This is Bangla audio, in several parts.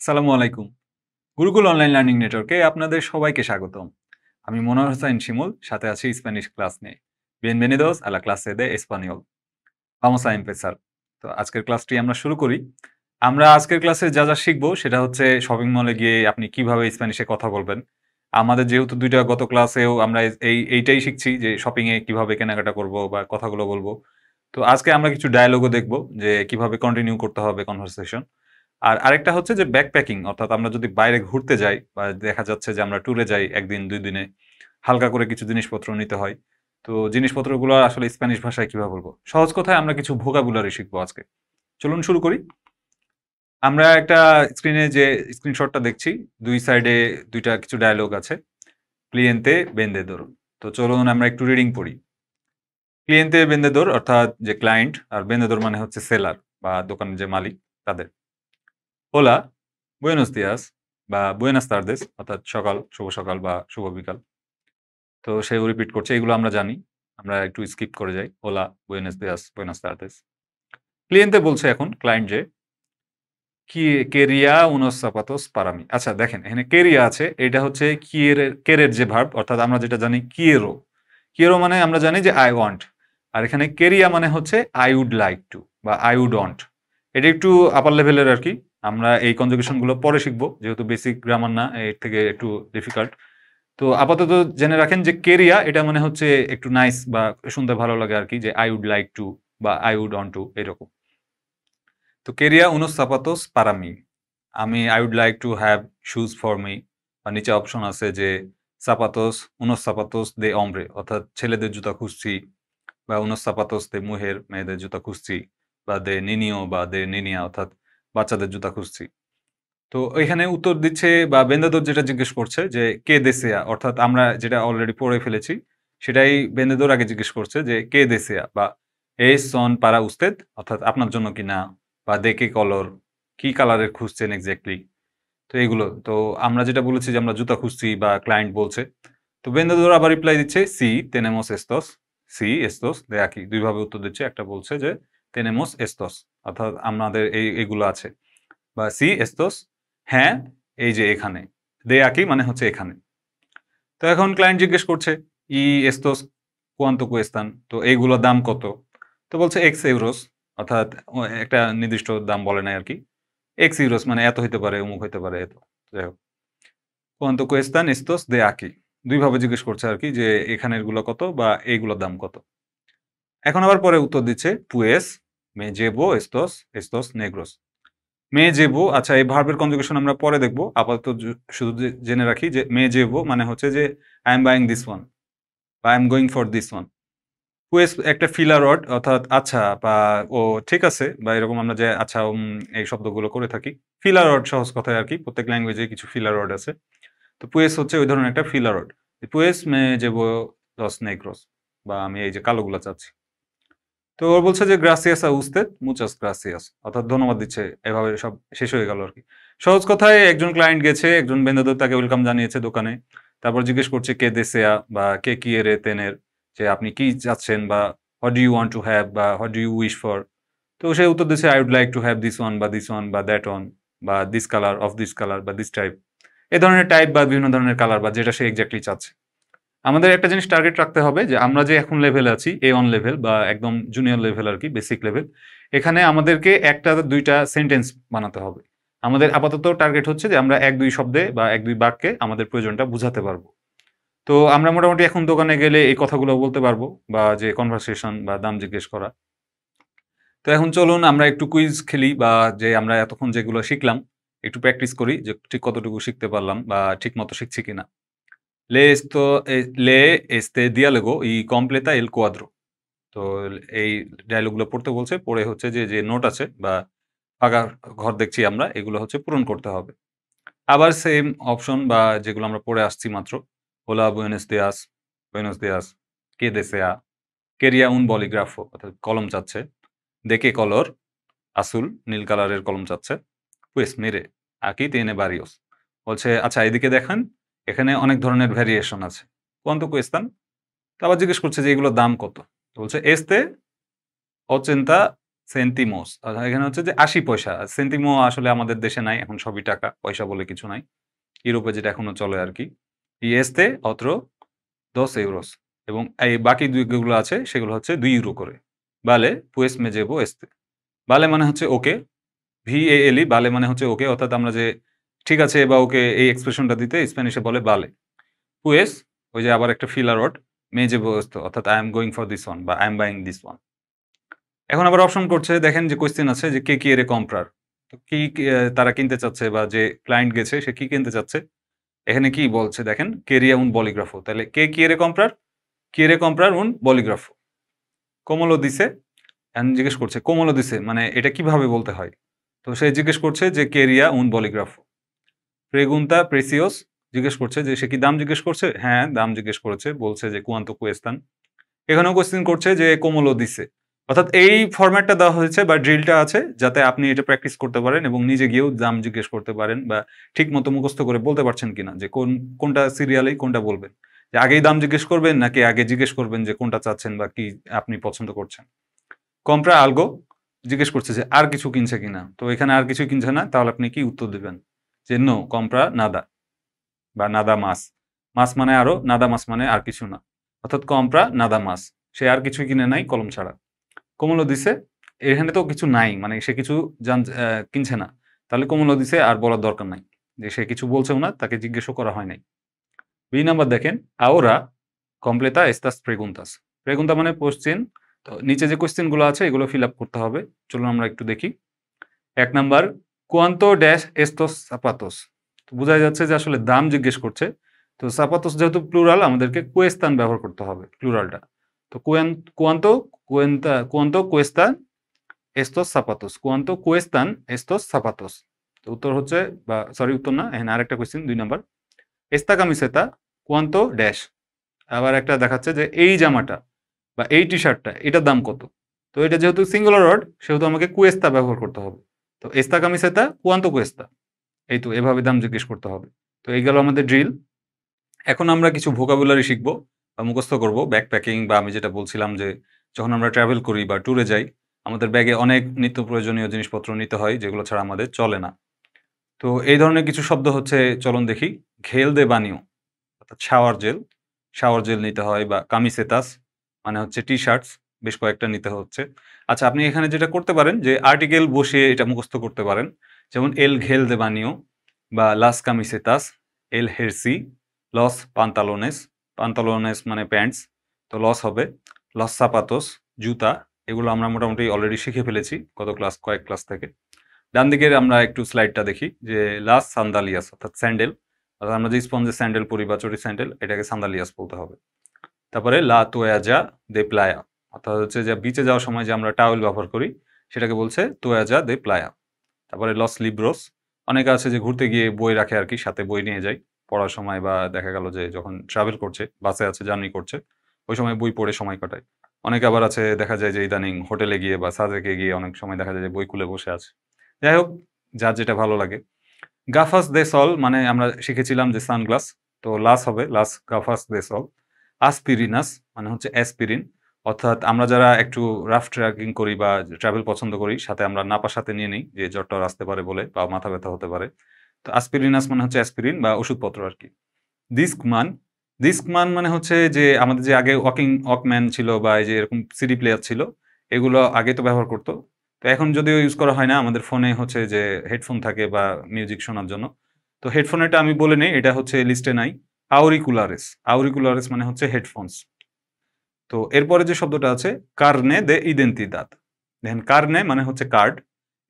আসসালামু আলাইকুম। গুরুকুল অনলাইন লার্নিং নেটওয়ার্কে আপনাদের সবাইকে স্বাগতম। আমি মনোয়ার হোসাইন শিমুল, সাথে আছি স্প্যানিশ ক্লাস নিয়ে। Bienvenidos a la clase de español. Vamos a empezar. তো আজকের ক্লাসটি আমরা শুরু করি। আমরা আজকের ক্লাসে যা শিখবো সেটা হচ্ছে শপিং মলে গিয়ে আপনি কিভাবে স্প্যানিশে কথা বলবেন। আমাদের যেহেতু ২ টা গত ক্লাসেও আমরা এইটাই শিখছি যে শপিং এ কিভাবে কেনাকাটা করব বা কথাগুলো বলবো। তো আজকে আমরা কিছু ডায়ালগও দেখব যে কিভাবে কন্টিনিউ করতে হবে কনভারসেশন। আর আরেকটা হচ্ছে যে ব্যাকপ্যাকিং, অর্থাৎ আমরা যদি বাইরে ঘুরতে যাই বা দেখা যাচ্ছে যে আমরা ট্যুরে যাই ১ দিন ২ দিনে, হালকা করে কিছু জিনিসপত্র নিতে হয়। তো জিনিসপত্রগুলো আসলে স্প্যানিশ ভাষায় কিভাবে বলবো? সহজ কথায় আমরা কিছু ভোকাবুলারি শিখবো আজকে। চলুন শুরু করি। আমরা একটা স্ক্রিনে যে স্ক্রিনশটটা দেখছি, ২ সাইডে ২ টা কিছু ডায়ালগ আছে। ক্লিয়েন্তে ভেন্দেদোর। তো চলুন আমরা একটু রিডিং পড়ি। ক্লিয়েন্তে ভেন্দেদোর অর্থাৎ যে ক্লায়েন্ট, আর ভেন্দেদোর মানে হচ্ছে সেলার বা দোকানের যে মালিক তাদের। হোলা, বুয়েনোস দিয়াস বা বুয়েনাস তারদেস অর্থাৎ সকাল, শুভ সকাল বা শুভ বিকাল। তো সেও রিপিট করছে। এগুলো আমরা জানি। আমরা একটু স্কিপ করে যাই। হোলা, বুয়েনোস দিয়াস, বুয়েনাস তারদেস। ক্লিয়েন্তে বলছে এখন ক্লায়েন্ট যে, কি কেরিয়া উনোস জাপাতোস পারা মি। আচ্ছা দেখেন এখানে কেরিয়া আছে। এটা হচ্ছে কেরের যে ভার্ব, অর্থাৎ আমরা যেটা জানি কিয়েরো। কিয়েরো মানে আমরা জানি যে আই ওয়ান্ট। আর এখানে কেরিয়া মানে হচ্ছে আই উড লাইক টু বা আই উড ওয়ান্ট। এটা একটু আপার লেভেলের আরকি। আমরা এই কনজুগেশন গুলো পরে শিখব। যেহেতু বেসিক গ্রামার না, এর থেকে একটু ডিফিকাল্ট। তো আপাতত জেনে রাখেন যে কেরিয়া এটা মানে হচ্ছে একটু নাইস বা শুনতে ভালো লাগে আরকি, যে আই উড লাইক টু বা আই উড ওয়ান্ট টু এরকম। তো কেরিয়া উনোস জাপাতোস পারা মি। আমি I would like to have shoes for me. বা নিচে অপশন আছে যে সাপাতোস, উনোস সাপাতোস দে অমব্রে, অর্থাৎ ছেলেদের জুতা খুঁজছি, বা উনোস সাপাতোস দে মুহের, মেয়েদের জুতা খুঁজছি, বা দে নিনিও বা দে নিনিয়া অর্থাৎ বাচ্চাদের জুতা খুঁজছি। তো এখানে উত্তর দিচ্ছে বা বেন্দাদর যেটা জিজ্ঞেস করছে যে কে দেসেয়া, অর্থাৎ আমরা যেটা অলরেডি পড়ে ফেলেছি সেটাই বেন্দাদর আগে জিজ্ঞেস করছে যে কে দেসেয়া বা এস সন পারা উস্তেদ, অর্থাৎ আপনার জন্য কি না, বা দে কে কলর, কি কালারের খুঁজছেন এক্স্যাক্টলি। তো এগুলো তো আমরা যেটা বলেছি যে আমরা জুতা খুঁজছি বা ক্লায়েন্ট বলছে। তো বেন্দাদর আবার রিপ্লাই দিচ্ছে সি তেনেমস এস্তস, সি এস্তস দে আকি। ২ ভাবে উত্তর দিচ্ছে। একটা বলছে যে তেনেমস এস্তস, অর্থাৎ আমাদের এগুলো আছে, বা সি এস্তোস, হ্যাঁ এই যে এখানে। দে আকি মানে হচ্ছে এখানে। তো এখন ক্লায়েন্ট জিজ্ঞেস করছে ই এস্তোস কোয়ান্তো কুয়েস্তান, তো এইগুলোর দাম কত? তো বলছে এক্স ইউরোস, অর্থাৎ একটা নির্দিষ্ট দাম বলে নাই আরকি। এক্স ইউরোস মানে এত হইতে পারে, অমুক হইতে পারে এত। যাই হোক। কোয়ান্তো কুয়েস্তান এস্তোস দে আকি। ২ ভাবে জিজ্ঞেস করছে আরকি যে এখানের গুলো কত বা এইগুলোর দাম কত? এখন আবার পরে উত্তর দিচ্ছে পুয়েস মে জেবো এস্তোস, এস্তোস নেগ্রোস। মে জেবো, আচ্ছা এই ভার্বের কনজুগেশন আমরা পরে দেখব। আপাতত শুধু জেনে রাখি যে মে জেবো মানে হচ্ছে যে I am buying this one বা I am going for this one. পুয়েস একটা ফিলার ওয়ার্ড, অর্থাৎ আচ্ছা বা ও ঠিক আছে বা এরকম আমরা যে আচ্ছা এই শব্দগুলো করে থাকি। ফিলার ওয়ার্ড সহজ কথায় আরকি। প্রত্যেক ল্যাঙ্গুয়েজে কিছু ফিলার ওয়ার্ড আছে। তো পুয়েস হচ্ছে ওই ধরনের একটা ফিলার ওয়ার্ড। পুয়েস মে জেবো লস নেগ্রোস, বা আমি এই যে কালোগুলা চাচ্ছি। তো ও বলছে যে গ্রাসিয়াস আ উস্তেদ, মুচাস গ্রাসিয়াস, অর্থাৎ ধন্যবাদ দিচ্ছে। এভাবে সব শেষ হয়ে গেল আরকি। সহজ কথায় একজন ক্লায়েন্ট গেছে, একজন ভেন্ডর তাকে ওয়েলকাম জানিয়েছে দোকানে। তারপর জিজ্ঞেস করছে কে দেসেয়া বা কে কিয়েরে তেনের, যে আপনি কি চাচ্ছেন বা what do you want to have বা what do you wish for. তো সে উত্তর দিচ্ছে I would like to have this one বা দিস ওয়ান বা দ্যাট ওয়ান বা this colour of this colour বা দিস টাইপ। এ ধরনের টাইপ বা বিভিন্ন ধরনের কালার বা যেটা সে এক্স্যাক্টলি চাচ্ছে। আমাদের একটা জিনিস টার্গেট রাখতে হবে যে আমরা যে এখন লেভেলে আছি A1 লেভেল বা একদম জুনিয়র লেভেল আরকি, বেসিক লেভেল। এখানে আমাদেরকে ১ টা ২ টা সেন্টেন্স বানাতে হবে। আমাদের আপাতত টার্গেট হচ্ছে যে আমরা ১-২ শব্দে বা ১-২ বাক্যে আমাদের প্রয়োজনটা বুঝাতে পারবো। তো আমরা মোটামুটি এখন দোকানে গেলে এই কথাগুলো বলতে পারবো, বা যে কনভারসেশন বা দাম জিজ্ঞেস করা। তো এখন চলুন আমরা একটু কুইজ খেলি, বা যে আমরা এতক্ষণ যেগুলো শিখলাম একটু প্র্যাকটিস করি যে ঠিক কতটুকু শিখতে পারলাম বা ঠিকমতো শিখছি কিনা। Lee este diálogo y completa el cuadro. তো এই ডায়ালগগুলো পড়তে বলছে। পড়ে হচ্ছে যে নোট আছে বা ফাঁকা ঘর দেখছি আমরা, এগুলো হচ্ছে পূরণ করতে হবে। আবার সেম অপশন বা যেগুলো আমরা পড়ে আসছি মাত্র। হোলা বুয়েনোস দিয়াস, বুয়েনোস দিয়াস, কে দেসেয়া, কেরিয়া উন বলিগ্রাফো, অর্থাৎ কলম চাচ্ছে। দেখে কলর, আসুল নীল কালারের কলম চাচ্ছে। pues mire, aquí tiene varios. বলছে আচ্ছা এদিকে দেখেন, এখানে অনেক ধরনের ভ্যারিয়েশন আছে। কোয়ান্তো কুয়েস্তান? তো আবার জিজ্ঞেস করছে যে এগুলোর দাম কত? তো বলছে এস্তে 80 সেন্টিমোস। এখানে হচ্ছে যে ৮০ পয়সা। সেন্টিমো আসলে আমাদের দেশে নাই। এখন সবই টাকা। পয়সা বলে কিছু নাই। ইউরোপে যেটা এখনো চলে আরকি। Y este otro 2 euros এবং এই বাকি যেগুলো আছে সেগুলো হচ্ছে ২ ইউরো করে। Vale, pues me llevo este. Vale মানে হচ্ছে ওকে। VALE vale মানে হচ্ছে ওকে অর্থাৎ আমরা যে ঠিক আছে বা ওকে এই এক্সপ্রেশনটা দিতে স্প্যানিশে বলে vale. Pues ওই যে আবার একটা filler word me llevo esto অর্থাৎ I am going for this one বা I am buying this one. এখন আবার অপশন করছে দেখেন যে কোয়েশ্চেন আছে যে কে quiere comprar? তো কি তারা কিনতে চাচ্ছে বা যে ক্লায়েন্ট গেছে সে কি কিনতে চাচ্ছে? এখানে কি বলছে দেখেন quería un bolígrafo তাহলে কে quiere comprar? Quiere comprar un bolígrafo. ¿Cómo lo dice? এখন জিজ্ঞেস করছে ¿cómo lo dice? মানে এটা কিভাবে বলতে হয়? তো সে জিজ্ঞেস করছে যে quería un bolígrafo. Pregunta precios জিজ্ঞেস করছে যে সে কি দাম জিজ্ঞেস করছে? হ্যাঁ, দাম জিজ্ঞেস করেছে। বলছে যে cuánto cuestan? এখানেও কোয়েশ্চেন করছে যে ¿cómo lo dice? অর্থাৎ এই ফরম্যাটটা দেওয়া হয়েছে বা ড্রিলটা আছে যাতে আপনি এটা প্র্যাকটিস করতে পারেন এবং নিজে গিয়েও দাম জিজ্ঞেস করতে পারেন বা ঠিকমতো মুখস্থ করে বলতে পারছেন কিনা যে কোনটা সিরিয়ালেই কোনটা বলবেন। যে আগেই দাম জিজ্ঞেস করবেন নাকি আগে জিজ্ঞেস করবেন যে কোনটা চাচ্ছেন বা কি আপনি পছন্দ করছেন। কম্প্রা আলগো জিজ্ঞেস করছে যে আর কিছু কিনছে কিনা। তো এখানে আর কিছু কিনছে না তাহলে আপনি কি উত্তর দিবেন? যে নো কম্প্রা নাদা বা নাদা মাস। মাস মানে আরো, নাদা মাস মানে আর কিছু না। অর্থাৎ কম্প্রা নাদা মাস। সে আর কিছুই কিনে নাই কলম ছাড়া। কমলো দিছে এখানে তো কিছু নাই মানে সে কিছু কিনছে না। তাহলে কমলো দিছে আর বলার দরকার নাই। যে সে কিছু বলছেও না, তাকে জিজ্ঞেসও করা হয় নাই। বি নাম্বার দেখেন, আওরা কমপ্লেতা estas preguntas. প্রেগুন্তা মানে কোশ্চেন। তো নিচে যে কোশ্চেন গুলো আছে এগুলো ফিল আপ করতে হবে। চলুন আমরা একটু দেখি। ১ number cuánto dash estos zapatos? তো বোঝাই যাচ্ছে যে আসলে দাম জিজ্ঞেস করছে। তো zapatos যেহেতু প্লুরাল আমাদেরকে cuestan ব্যবহার করতে হবে প্লুরালটা। তো cuánto cuestan estos zapatos? ¿Cuánto cuestan estos zapatos? তো উত্তর হচ্ছে বা সরি উত্তর না, এখানে আরেকটা question ২ number. esta camiseta cuánto dash? আবার একটা দেখাচ্ছে যে এই জামাটা বা এই টি-শার্টটা এটার দাম কত? তো এটা যেহেতু সিঙ্গুলার ওয়ার্ড সেহেতু আমাকে কুয়েস্তা ব্যবহার করতে হবে। তো এস্তা কামিসেতা কুয়ান্তো কুয়েস্তা। এই তো এভাবে দাম জিজ্ঞেস করতে হবে। তো এই গেল আমাদের ড্রিল। এখন আমরা কিছু ভোকাবুলারি শিখবো বা মুখস্থ করব ব্যাকপ্যাকিং বা আমি যেটা বলছিলাম যে যখন আমরা ট্রাভেল করি বা ট্যুরে যাই আমাদের ব্যাগে অনেক নিত্য প্রয়োজনীয় জিনিসপত্র নিতে হয় যেগুলো ছাড়া আমাদের চলে না। তো এই ধরনের কিছু শব্দ হচ্ছে চলুন দেখি। ঘেল দে বানিও অর্থাৎ শাওয়ার জেল নিতে হয় বা কামিসেতাস মানে হচ্ছে টি-শার্টস বেশ কয়েকটা নিতে হচ্ছে। আচ্ছা আপনি এখানে যেটা করতে পারেন যে আর্টিকেল বসিয়ে এটা মুখস্থ করতে পারেন। যেমন এল ঘেল দে বানিও বা লাস কামিসেতাস, এল হেরসি, লস পান্তালোনেস, পান্তালোনেস মানে প্যান্টস, তো লস হবে। লস সাপাতোস জুতা, এগুলো আমরা মোটামুটি অলরেডি শিখে ফেলেছি কয়েক ক্লাস থেকে। ডান দিকের আমরা একটু স্লাইডটা দেখি যে লাস সান্দালিয়াস অর্থাৎ স্যান্ডেল, অর্থাৎ আমরা যে স্পঞ্জের স্যান্ডেল পরি বা চটি স্যান্ডেল এটাকে সান্দালিয়াস বলতে হবে। তারপরে লা তোয়াজা দে প্লায়া অর্থাৎ হচ্ছে যে বিচে যাওয়ার সময় যে আমরা টাওয়েল ব্যবহার করি সেটাকে বলছে তোয়াজা দে প্লায়া। তারপরে লস লিব্রোস, অনেকে আছে যে ঘুরতে গিয়ে বই রাখে আর কি, সাথে বই নিয়ে যায় পড়ার সময় বা দেখা গেল যে যখন ট্রাভেল করছে বাসে আছে জার্নি করছে ওই সময় বই পড়ে সময় কাটায়। অনেকে আবার আছে দেখা যায় যে ইদানিং হোটেলে গিয়ে বা সাজেকে গিয়ে অনেক সময় দেখা যায় যে বই খুলে বসে আছে। যাই হোক, যার যেটা ভালো লাগে। গাফাস দে সল মানে আমরা শিখেছিলাম যে সানগ্লাস, তো লাস হবে লাস গাফাস দে সল। আসপিরিনাস মানে হচ্ছে অ্যাসপিরিন, অর্থাৎ আমরা যারা একটু রাফ ট্র্যাকিং করি বা ট্রাভেল পছন্দ করি সাথে আমরা নাপা সাথে নিয়ে নিই যে জ্বর টর আসতে পারে বলে বা মাথা ব্যথা হতে পারে। তো আসপিরিনাস মানে হচ্ছে অ্যাসপিরিন বা ওষুধপত্র আর কি। ডিস্কমান, ডিস্কমান মানে হচ্ছে যে আমাদের যে আগে ওয়াকম্যান ছিল বা এই যে এরকম সিডি প্লেয়ার ছিল এগুলো আগে তো ব্যবহার করতো। তো এখন যদিও ইউজ করা হয় না, আমাদের ফোনে হচ্ছে যে হেডফোন থাকে বা মিউজিক শোনার জন্য। তো হেডফোনেরটা আমি বলে নেই, এটা হচ্ছে লিস্টে নাই। আউরিকুলারেস, আউরিকুলারেস মানে হচ্ছে হেডফোনস। তো এরপরে যে শব্দটা আছে কার্নে দে ইডেন্টিদাদ, দেখেন কার্নে মানে হচ্ছে কার্ড,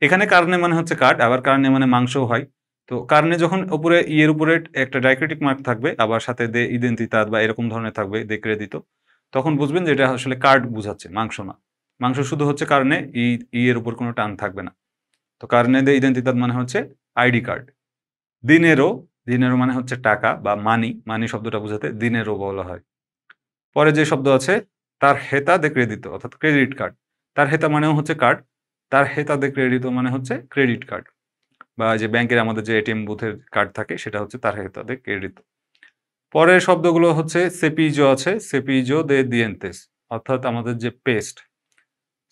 এখানে কার্নে মানে হচ্ছে কার্ড, আবার কার্নে মানে মাংসও হয়। তো কার্নে যখন উপরে ইয়ের উপরে একটা ডাইক্রিটিক মার্ক থাকবে আবার সাথে দে ইডেন্টিতাদ বা এরকম ধরনের থাকবে দে ক্রেডিতো, তখন বুঝবেন যে এটা আসলে কার্ড বুঝাচ্ছে, মাংস না। মাংস শুধু হচ্ছে কার্নে, ইয়ের উপর কোনো টান থাকবে না। তো কার্নে দে ইডেন্টিতাদ মানে হচ্ছে আইডি কার্ড। দিনেরও, দিনেরও মানে হচ্ছে টাকা বা মানি, মানি শব্দটা বোঝাতে দিনেরও বলা হয়। পরে যে শব্দ আছে তার হেতা দে ক্রেডিতো অর্থাৎ ক্রেডিট কার্ড। তার হেতা মানেও হচ্ছে কার্ড, তার হেতা দে ক্রেডিতো মানে হচ্ছে ক্রেডিট কার্ড বা যে ব্যাংকের আমাদের যে এটিএম বুথের কার্ড থাকে সেটা হচ্ছে তার হেতা দে ক্রেডিতো। পরের শব্দগুলো হচ্ছে সেপিজো আছে, সেপিজো দে দিয়েন্তেস অর্থাৎ আমাদের যে পেস্ট,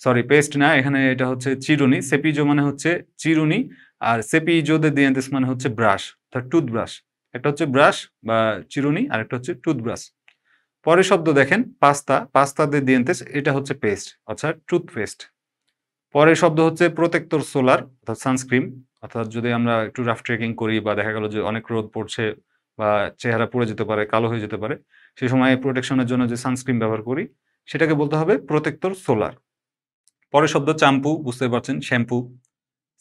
সরি পেস্ট না, এখানে এটা হচ্ছে চিরুনি। সেপিজো মানে হচ্ছে চিরুনি, আর সেপিজো de dientes মানে হচ্ছে ব্রাশ, অর্থাৎ টুথব্রাশ। একটা হচ্ছে ব্রাশ বা চিরুনি, আর একটা হচ্ছে টুথব্রাশ। পরের শব্দ দেখেন পাস্তা, পাস্তা de dientes, এটা হচ্ছে পেস্ট, অর্থাৎ টুথপেস্ট। পরের শব্দ হচ্ছে প্রোটেক্টর সোলার, অর্থাৎ সানস্ক্রিন। অর্থাৎ যদি আমরা একটু রাফ ট্রেকিং করি বা দেখা গেল যে অনেক রোদ পড়ছে বা চেহারা পুড়ে যেতে পারে, কালো হয়ে যেতে পারে, সেই সময় প্রোটেকশনের জন্য যে সানস্ক্রিন ব্যবহার করি সেটাকে বলতে হবে প্রোটেক্টর সোলার। পরের শব্দ চাম্পু, বুঝতে পারছেন শ্যাম্পু।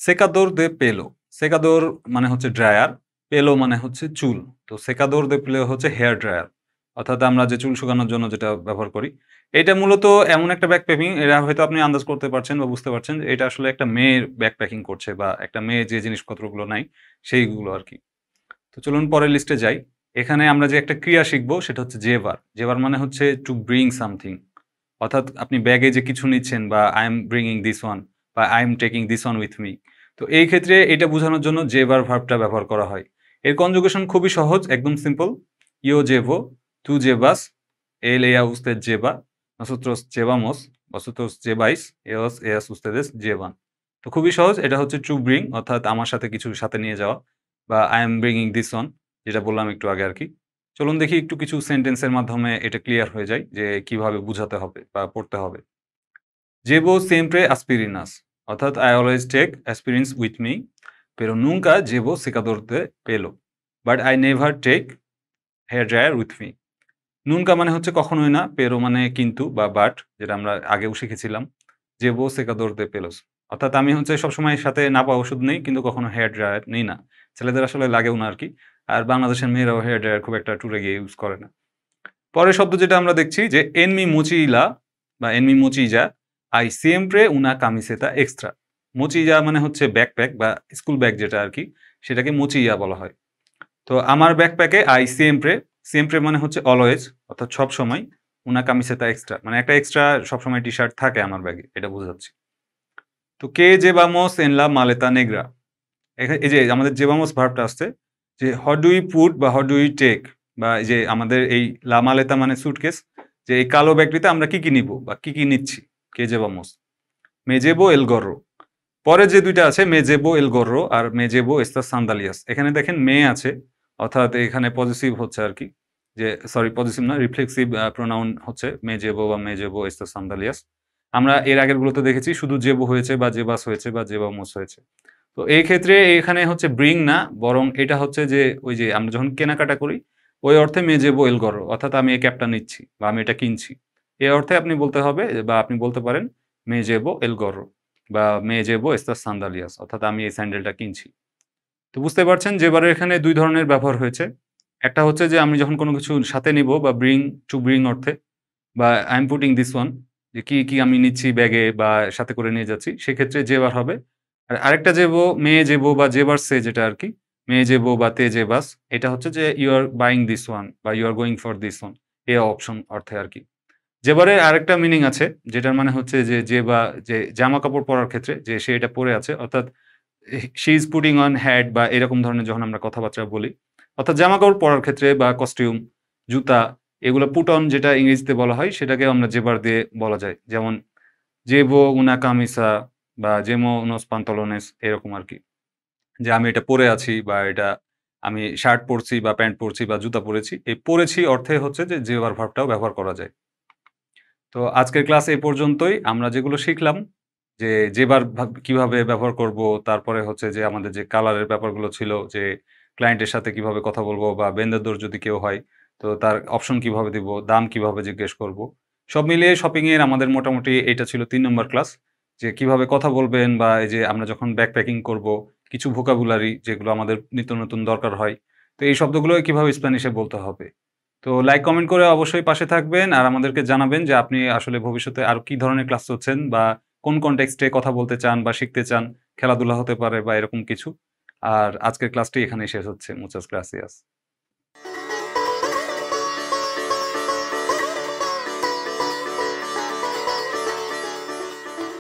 সেকাদোর দে পেলো, সেকাদোর মানে হচ্ছে ড্রায়ার, পেলো মানে হচ্ছে চুল। তো সেকাদোর দে পেলো হচ্ছে হেয়ার ড্রায়ার, অর্থাৎ আমরা যে চুল শুকানোর জন্য যেটা ব্যবহার করি। এটা মূলত এমন একটা ব্যাকপ্যাকিং, এটা হয়তো আপনি আন্দাজ করতে পারছেন বা বুঝতে পারছেন যে এটা আসলে একটা মেয়ের ব্যাকপ্যাকিং করছে, বা একটা মেয়ে যে জিনিসপত্রগুলো নাই সেইগুলো আর কি। তো চলুন পরের লিস্টে যাই। এখানে আমরা যে একটা ক্রিয়া শিখবো সেটা হচ্ছে জেবার। জেবার মানে হচ্ছে টু ব্রিং সামথিং, অর্থাৎ আপনি ব্যাগে যে কিছু নিচ্ছেন, বা আই এম ব্রিংইং দিস ওয়ান, বা I am taking this one with me. তো এই ক্ষেত্রে এটা বোঝানোর জন্য জেবার ভার্বটা ব্যবহার করা হয়। এর কনজুগেশন খুবই সহজ, একদম সিম্পল। ইও জেভো, তু জেবাস, él ella usted lleva, nosotros llevamos, vosotros lleváis, ellos ellas ustedes llevan। তো খুবই সহজ, এটা হচ্ছে টু ব্রিং, অর্থাৎ আমার সাথে কিছু সাথে নিয়ে যাওয়া, বা আই এম ব্রিংইং দিস ওয়ান, যেটা বললাম একটু আগে আর কি। চলুন দেখি একটু কিছু সেন্টেন্সের মাধ্যমে এটা ক্লিয়ার হয়ে যায় যে কিভাবে বুঝাতে হবে বা পড়তে হবে। Llevo siempre aspirinas, অর্থাৎ I always take aspirins with me, pero nunca llevo secador de pelo, but I never take hair dryer with me। নুনকা মানে হচ্ছে কখনোই না, পেরো মানে কিন্তু বা বাট, যেটা আমরা আগেও শিখেছিলাম। জেবো সেকাদোর দে পেলোস, অর্থাৎ আমি হচ্ছে সবসময় সাথে নাপা ওষুধ নেই, কিন্তু কখনো হেয়ার ড্রায়ার নেই না। ছেলেদের আসলে লাগেও না আর কি। আর বাংলাদেশের মেয়েরাও হেয়ার ড্রায়ার খুব একটা ট্যুরে গিয়ে ইউজ করে না। পরের শব্দ যেটা আমরা দেখছি যে এনমি মোচিলা বা এনমি মোচিজা, আই সিএমপ্রে উনা কামিসেতা এক্সট্রা। মোচিজা মানে হচ্ছে ব্যাকপ্যাক বা স্কুল ব্যাগ যেটা আর কি, সেটাকে মোচিয়া বলা হয়। তো আমার ব্যাকপ্যাকে আই সিএমপ্রে, সিএমপ্রে মানে হচ্ছে অলওয়েজ, অর্থাৎ সব সময়। উনা কামিসেতা এক্সট্রা মানে একটা এক্সট্রা সবসময় টি শার্ট থাকে আমার ব্যাগে, এটা বোঝাচ্ছি। তো কে যে বামোস এন লা মালেতা নেগ্রা, এই যে আমাদের যে বামোস ভার্বটা আসছে, যে হট ডু ইউ পুট বা হট ডু ইউ টেক, বা এই যে আমাদের এই লা মালেতা মানে সুটকেস, যে এই কালো ব্যাগটিতে আমরা কি কি নিব বা কি কি নিচ্ছি, কে যে বামোস। মেজেবো এল গর্রো, পরে যে দুইটা আছে মেজেবো এল গর্রো আর মেজেবো এস্তা সান্দালিয়াস, এখানে দেখেন মে আছে, অর্থাৎ এখানে পজিটিভ হচ্ছে আর কি, যে সরি পজিটিভ না, রিফ্লেক্সিভ প্রোনাউন হচ্ছে মেজেবো বা মেজেবো এস্তা সান্দালিয়াস। আমরা এর আগের গুলোতে দেখেছি শুধু জেবো হয়েছে বা জেবাস হয়েছে বা জেবামোস হয়েছে। তো এই ক্ষেত্রে এখানে হচ্ছে ব্রিং না, বরং এটা হচ্ছে যে ওই যে আমরা যখন কেনাকাটা করি ওই অর্থে মেজেবো এল গর্রো, অর্থাৎ আমি এই ক্যাপটা নিচ্ছি বা আমি এটা কিনছি, এই অর্থে আপনি বলতে হবে, বা আপনি বলতে পারেন মেজেবো এল গর্রো বা মেজেবো এস্তাস সান্দালিয়াস, অর্থাৎ আমি এই স্যান্ডেলটা কিনছি। তো বুঝতে পারছেন যে এবারে এখানে দুই ধরনের ব্যবহার হয়েছে। একটা হচ্ছে যে আমি যখন কোনো কিছু সাথে নিব বা ব্রিং, টু ব্রিং অর্থে, বা I am putting this one, যে কি কি আমি নিচ্ছি ব্যাগে বা সাথে করে নিয়ে যাচ্ছি, সেক্ষেত্রে জেবার হবে। আর আরেকটা যেবো, মেয়ে যেবো বা জেবার সে যেটা আর কি, মেয়ে যেবো বা তে জেবাস, এটা হচ্ছে যে you are buying this one বা you are going for this one, এ অপশন অর্থে আর কি। জেবারের আরেকটা মিনিং আছে, যেটার মানে হচ্ছে যে জেবা, যে জামা কাপড় পরার ক্ষেত্রে যে সে এটা পরে আছে, অর্থাৎ she is putting on hat বা এরকম ধরনের যখন আমরা কথাবার্তা বলি, অর্থাৎ জামা কাপড় পরার ক্ষেত্রে বা কস্টিউম, জুতা, এগুলো পুট অন যেটা ইংরেজিতে বলা হয় সেটাকে আমরা জেবার দিয়ে বলা যায়। যেমন জেবো উনা কামিসা বা জেমো উনোস পান্তলোনেস, এরকম আর কি, যে আমি এটা পরে আছি বা এটা আমি শার্ট পরছি বা প্যান্ট পরছি বা জুতা পরেছি। এই পরেছি অর্থে হচ্ছে যে জেবার ভার্বটাও ব্যবহার করা যায়। তো আজকের ক্লাস এই পর্যন্তই। আমরা যেগুলো শিখলাম যে যেবার কিভাবে ব্যবহার করব, তারপরে হচ্ছে যে আমাদের যে কালারের ব্যাপারগুলো ছিল, যে ক্লায়েন্টের সাথে কিভাবে কথা বলবো বা ভেন্ডর যদি কেউ হয় তো তার অপশন কিভাবে দিব, দাম কিভাবে জিজ্ঞেস করব। সব মিলিয়ে শপিং এর আমাদের মোটামুটি এটা ছিল ৩ নম্বর ক্লাস, যে কিভাবে কথা বলবেন, বা এই যে আমরা যখন ব্যাকপ্যাকিং করব কিছু ভোকাবুলারি যেগুলো আমাদের নিত্য নতুন দরকার হয়, তো এই শব্দগুলো কিভাবে স্প্যানিশে বলতে হবে। তো লাইক কমেন্ট করে অবশ্যই পাশে থাকবেন, আর আমাদেরকে জানাবেন যে আপনি আসলে ভবিষ্যতে আরো কি ধরনের ক্লাস হচ্ছেন, বা কোন কনটেক্সটে কথা বলতে চান বা শিখতে চান, খেলাধুলা হতে পারে বা এরকম কিছু। আর আজকের ক্লাসটি এখানেই শেষ হচ্ছে। মুচাস গ্রাসিয়াস।